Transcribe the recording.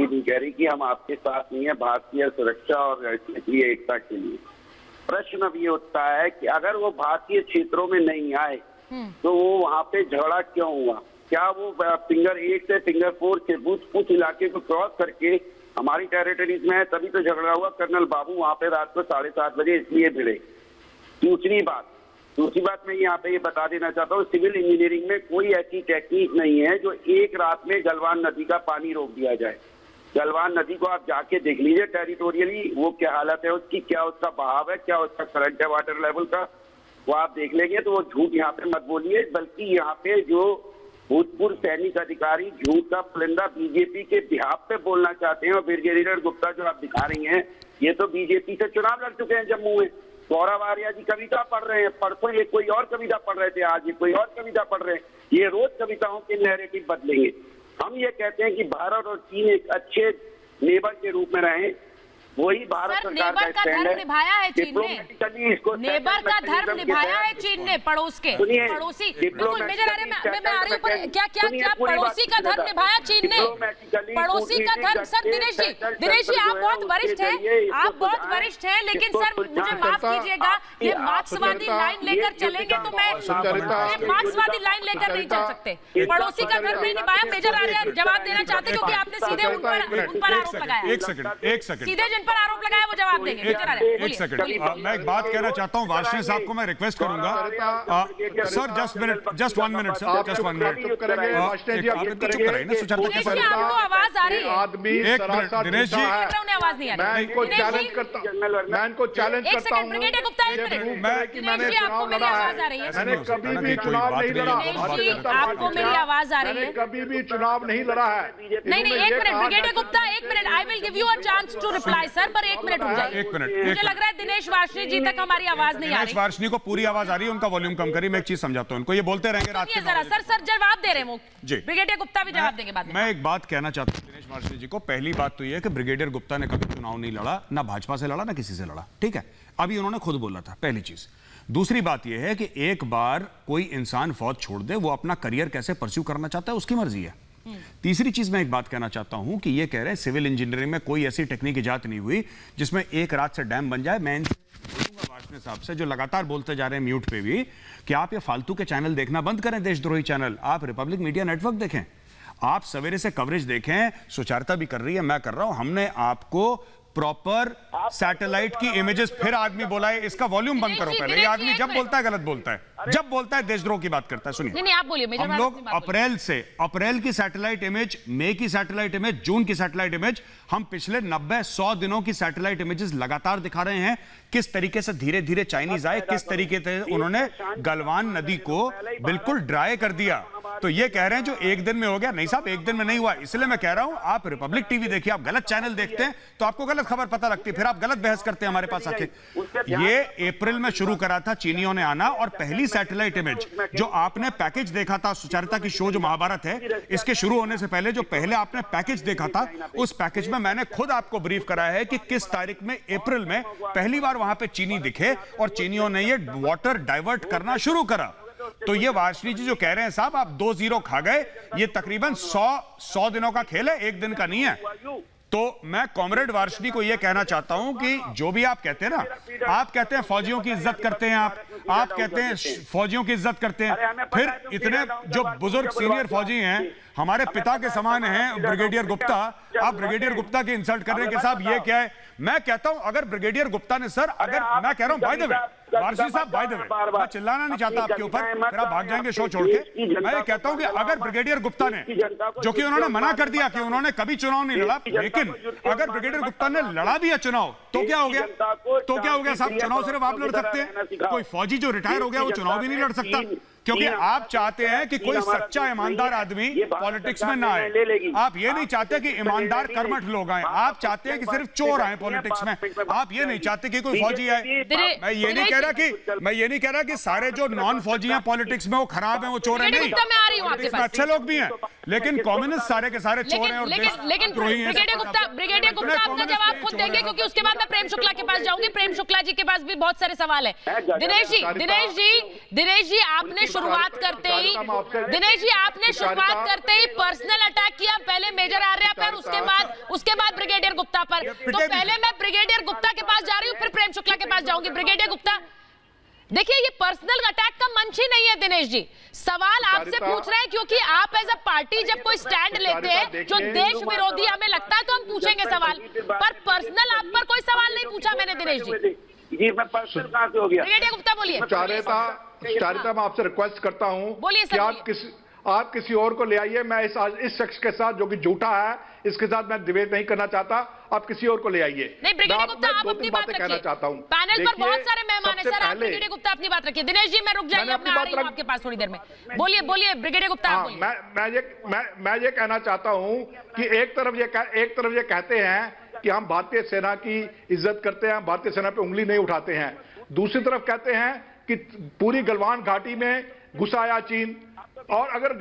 ये नहीं कह रही कि हम आपके साथ नहीं है भारतीय सुरक्षा और क्षेत्रीय एकता के लिए। प्रश्न अब ये उठता है कि अगर वो भारतीय क्षेत्रों में नहीं आए तो वो वहाँ पे झगड़ा क्यों हुआ? क्या वो फिंगर 8 से फिंगर 4 से कुछ इलाके को क्रॉस करके हमारी टेरिटरीज में है तभी तो झगड़ा हुआ? कर्नल बाबू वहाँ पे रात को 7:30 बजे इसलिए भिड़े। दूसरी बात मैं यहाँ पे ये बता देना चाहता हूँ, सिविल इंजीनियरिंग में कोई ऐसी टेक्निक नहीं है जो एक रात में गलवान नदी का पानी रोक दिया जाए। गलवान नदी को आप जाके देख लीजिए टेरिटोरियली वो क्या हालत है उसकी, क्या उसका बहाव है, क्या उसका करंट है वाटर लेवल का, वो आप देख लेंगे। तो वो झूठ यहाँ पे मत बोलिए, बल्कि यहाँ पे जो भूतपूर्व सैनिक अधिकारी झूठ का पुलिंदा बीजेपी के बिहाफ पे बोलना चाहते हैं, और ब्रिगेडियर गुप्ता जो आप दिखा रही हैं ये तो बीजेपी से चुनाव लड़ चुके हैं जम्मू में। गौरव आर्या जी कविता पढ़ रहे हैं, परसों ये कोई और कविता पढ़ रहे थे, आज ये कोई और कविता पढ़ रहे हैं। ये रोज कविताओं के नैरेटिव बदलेंगे। हम ये कहते हैं कि भारत और चीन एक अच्छे नेबर के रूप में रहें, वही भारत सरकार का स्टैंड है। निभाया है चीन ने, नेबर का धर्म निभाया है चीन ने, पड़ोसी। बिल्कुल मेजर आर्य मैं आ रही हूँ, पर क्या पड़ोसी का धर्म निभाया चीन ने? पड़ोसी का धर्म। सर दिनेश जी आप बहुत वरिष्ठ हैं, लेकिन सर मुझे माफ कीजिएगा, ये मार्क्सवादी लाइन लेकर चलेंगे तो मैं मार्क्सवादी लाइन लेकर नहीं चल सकते। पड़ोसी का धर्म नहीं निभाया। मेजर आर्य जवाब देना चाहते क्योंकि आपने सीधे उन पर आरोप लगाया। एक सेकंड सीधे जिन पर आरोप लगाया वो जवाब देंगे। एक सेकंड मैं एक बात कहना चाहता हूं, वार्ष्णेय साहब को मैं रिक्वेस्ट करूंगा sir, just one minute sir, just 1 minute. चुप करेंगे ना सुचरिता के साथ आपको आवाज आ रही है? आदमी एक मिनट दिनेश जी, आवाज नहीं आ रही। मैं इनको चैलेंज करता हूं, ब्रिगेडियर गुप्ता एक मिनट। मैंने आपको मेरी आवाज आ रही है? मैंने कभी भी चुनाव नहीं लड़ा। आपको मेरी आवाज आ रही है? कभी भी चुनाव नहीं लड़ा है। नहीं एक मिनट ब्रिगेडियर गुप्ता, एक मिनट। I will give you a chance to reply sir, पर 1 मिनट रुक जाइए। मुझे लग रहा है दिनेश वार्ष्णेय जी तक हमारी आवाज नहीं आ रही। दिनेश वार्ष्णेय को पूरी आवाज आ रही है, उनका वॉल्यूम कम करिए। मैं एक चीज समझाता हूं उनको, ये बोलते रहेंगे रात के। सर जवाब दे रहे हैं वो जी। ब्रिगेडियर गुप्ता भी जवाब देंगे बाद में। मैं एक बात कहना चाहता हूं दिनेश वार्ष्णेय जी को। पहली बात तो ये है कि ब्रिगेडियर गुप्ता ने कभी चुनाव नहीं लड़ा, ना भाजपा से लड़ा ना किसी से लड़ा, ठीक है? अभी उन्होंने खुद बोला था, पहली चीज। दूसरी बात यह है कि एक बार कोई इंसान फौज छोड़ दे, वो अपना करियर कैसे परस्यू करना चाहता है उसकी मर्जी है। तीसरी चीज मैं एक बात कहना चाहता हूं कि ये कह रहे हैं सिविल इंजीनियरिंग में कोई ऐसी टेक्निक इजाद नहीं हुई जिसमें एक रात से डैम बन जाए। मैं बोलूंगा वार्ष्णेय साहब से, जो लगातार बोलते जा रहे हैं म्यूट पे भी, कि आप ये फालतू के चैनल देखना बंद करें, देशद्रोही चैनल। आप रिपब्लिक मीडिया नेटवर्क देखें, आप सवेरे से कवरेज देखें। सुचरिता भी कर रही है, मैं कर रहा हूं। हमने आपको प्रॉपर सैटेलाइट की इमेजेस, फिर आदमी बोला है इसका वॉल्यूम बंद करो पहले। ये आदमी जब बोलता है गलत बोलता है, जब बोलता है देशद्रोह की बात करता है। सुनिए, नहीं आप बोलिए। हम लोग अप्रैल की सैटेलाइट इमेज, मई की सैटेलाइट इमेज, जून की सैटेलाइट इमेज, हम पिछले 90-100 दिनों की सैटेलाइट इमेजेस लगातार दिखा रहे हैं। किस तरीके से धीरे धीरे चाइनीज आए, किस तरीके से उन्होंने गलवान नदी को बिल्कुल ड्राई कर दिया। तो ये कह रहे हैं जो एक दिन में हो गया, नहीं साहब एक दिन में नहीं हुआ। इसलिए मैं कह रहा हूं आप रिपब्लिक टीवी देखिए, आप गलत चैनल देखते हैं तो आपको गलत खबर पता लगती है, फिर आप गलत बहस करते हैं हमारे पास आके। ये अप्रैल में शुरू करा था चीनियों ने आना, और पहली सैटेलाइट इमेज जो आपने पैकेज देखा था सुचरिता की शो जो महाभारत है, इसके शुरू होने से पहले जो पहले आपने पैकेज देखा था, उस पैकेज में मैंने खुद आपको ब्रीफ करा है कि किस तारीख में अप्रैल में पहली बार वहां पे चीनी दिखे और चीनियों ने ये वाटर डाइवर्ट करना शुरू करा। तो ये वार्ष्णेय जी जो कह रहे हैं साहब आप 2-0 खा गए, ये तकरीबन 100 दिनों का खेल है, एक दिन का नहीं है। तो मैं कॉमरेड वार्ष्णेय को यह कहना चाहता हूं कि जो भी आप कहते हैं ना, आप कहते हैं फौजियों की इज्जत करते हैं, आप कहते हैं फौजियों की इज्जत करते हैं, फिर इतने जो बुजुर्ग सीनियर फौजी हैं, हमारे पिता के समान हैं ब्रिगेडियर गुप्ता, आप ब्रिगेडियर गुप्ता की इंसल्ट कर रहे हैं कि साहब ये क्या है? मैं कहता हूं अगर ब्रिगेडियर गुप्ता ने सर, अगर मैं कह रहा हूं बाय द वे वार्ष्णेय साहब, बाय द वे मैं चिल्लाना नहीं चाहता आपके ऊपर, फिर आप भाग जाएंगे शो छोड़ के। मैं ये कहता हूं कि अगर ब्रिगेडियर गुप्ता ने, जो कि उन्होंने मना कर दिया कि उन्होंने कभी चुनाव नहीं लड़ा, लेकिन अगर ब्रिगेडियर गुप्ता ने लड़ा भी है चुनाव, तो क्या हो गया? तो क्या हो गया साहब? चुनाव सिर्फ आप लड़ सकते हैं, कोई फौजी जो रिटायर हो गया वो चुनाव भी नहीं लड़ सकता, क्योंकि आप चाहते हैं कि कोई सच्चा ईमानदार आदमी पॉलिटिक्स में ना आए। आप ये नहीं चाहते कि ईमानदार कर्मठ लोग आए, आप चाहते हैं कि सिर्फ चोर आए पॉलिटिक्स में। आप ये नहीं चाहते कि कोई फौजी आए। मैं ये नहीं कह रहा कि सारे जो नॉन फौजी हैं पॉलिटिक्स में वो खराब हैं, वो चोर हैं, नहीं, पॉलिटिक्स में अच्छे लोग भी हैं, लेकिन कम्युनिस्ट सारे के सारे चोर हैं और देशद्रोही हैं। ब्रिगेडियर गुप्ता अपना जवाब खुद देंगे, क्योंकि उसके बाद मैं प्रेम शुक्ला के पास जाऊंगी। प्रेम शुक्ला जी के पास भी बहुत सारे सवाल है। दिनेश जी आपने शुरुआत करते ही पर्सनल अटैक किया, पहले मेजर आर्या पर, गुप्ता पर। तो पहले मैं ब्रिगेडियर गुप्ता के पास जा रही हूँ, फिर प्रेम शुक्ला के पास जाऊंगी। ब्रिगेडियर गुप्ता, देखिए ये पर्सनल अटैक का मंच ही नहीं है दिनेश जी। सवाल आपसे पूछ रहे हैं क्योंकि आप एज अ पार्टी जब कोई स्टैंड लेते हैं जो देश विरोधी हमें लगता है तो हम पूछेंगे सवाल, पर पर्सनल आप पर कोई सवाल नहीं पूछा मैंने दिनेश जी। मैं पर्सनल कहां से हो गया? ब्रिगेडियर गुप्ता बोलिए। चारिता मैं आपसे रिक्वेस्ट करता हूं कि आप किसी और को ले आइए। मैं इस शख्स के साथ जो कि झूठा है इसके साथ मैं डिबेट नहीं करना चाहता। आप किसी और को ले आइए। नहीं ब्रिगेडियर गुप्ता, आप अपनी बात रखिए। चाहता हूं पैनल पर बहुत सारे मेहमान हैं सर, आप ब्रिगेडियर गुप्ता अपनी बात रखिए। दिनेश जी मैं रुक जाइए, अब मैं आ रही हूं आपके पास थोड़ी देर में। बोलिए बोलिए ब्रिगेडियर गुप्ता, आप बोलिए। मैं ये कहना चाहता हूं कि एक तरफ ये कहते हैं कि हम भारतीय सेना की इज्जत करते हैं, भारतीय सेना पे उंगली नहीं उठाते हैं। दूसरी तरफ कहते हैं कि पूरी गलवान घाटी में घुस आया चीन, और अगर